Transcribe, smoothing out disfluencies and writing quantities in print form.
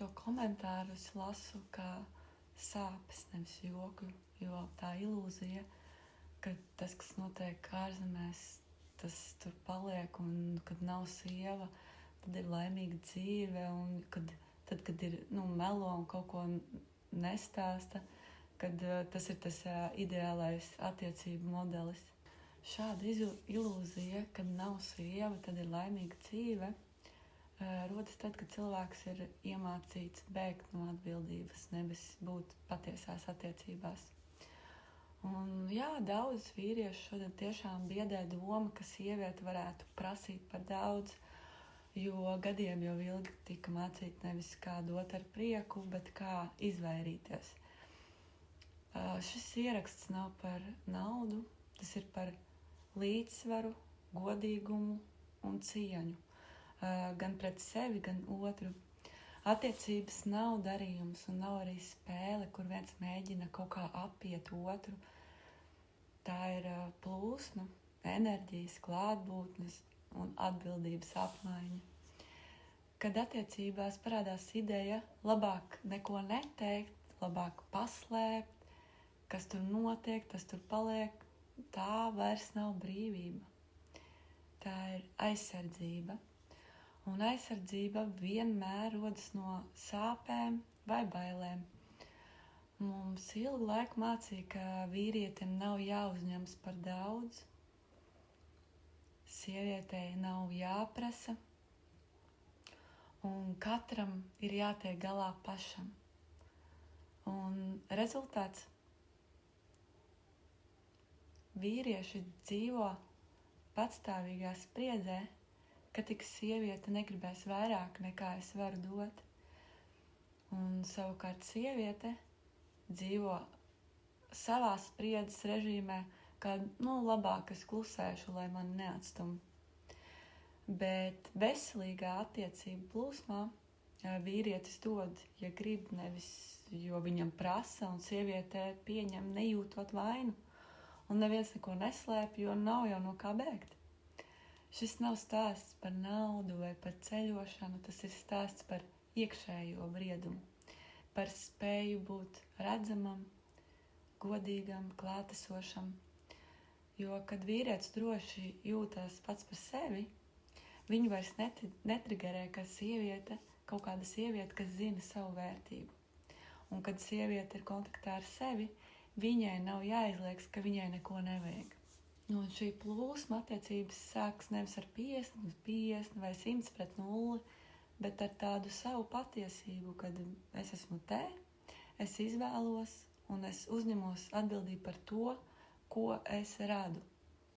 šo komentāru es lasu kā sāpes, nevis joku, jo tā ilūzija, ka tas, kas notiek ārzemēs, tas tur paliek, un kad nav sieva, tad ir laimīga dzīve, un tad, kad ir melo un kaut ko nestāsta, kad tas ir tas ideālais attiecību modelis. Šāda ilūzija, kad nav sieva, tad ir laimīga dzīve, rodas tad, kad cilvēks ir iemācīts bēgt no atbildības, nevis būt patiesās attiecībās. Un jā, daudz vīriešu šodien tiešām biedē doma, ka sieviete varētu prasīt par daudz, jo gadiem jau ilgi tika mācīt nevis kā dot ar prieku, bet kā izvairīties. Šis ieraksts nav par naudu, tas ir par līdzsvaru, godīgumu un cieņu, gan pret sevi, gan otru. Attiecības nav darījums un nav arī spēle, kur viens mēģina kaut kā apiet otru. Tā ir plūsma, enerģijas, klātbūtnes un atbildības apmaiņa. Kad attiecībās parādās ideja labāk neko neteikt, labāk paslēpt, kas tur notiek, tas tur paliek, tā vairs nav brīvība. Tā ir aizsardzība. Un aizsardzība vienmēr rodas no sāpēm vai bailēm. Mums ilgu laiku mācīja, ka vīrietim nav jāuzņemas par daudz, sievietei nav jāprasa, un katram ir jātiek galā pašam. Un rezultāts? Vīrieši dzīvo patstāvīgā spriedzē, ka tik sieviete negribēs vairāk nekā es varu dot. Un savukārt sieviete dzīvo savā spriedzes režīmē, kā labāk es klusēšu, lai mani neatstum. Bet veselīgā attiecību plūsmā vīrietis dod, ja grib, nevis jo viņam prasa, un sieviete pieņem nejūtot vainu. Un neviens neko neslēp, jo nav jau no kā bēgt. Šis nav stāsts par naudu vai par ceļošanu, tas ir stāsts par iekšējo briedumu, par spēju būt redzamam, godīgam, klātesošam. Jo, kad vīrietis droši jūtas pats par sevi, viņu vairs netrigerē, ka kaut kāda sieviete, kas zina savu vērtību. Un kad sieviete ir kontaktā ar sevi, viņai nav jāizliekas, ka viņai neko nevajag. Un šī plūsma attiecības sāks nevis ar 50 uz 50 vai 100 pret 0, bet ar tādu savu patiesību, kad es esmu te, es izvēlos un es uzņemos atbildību par to, ko es radu.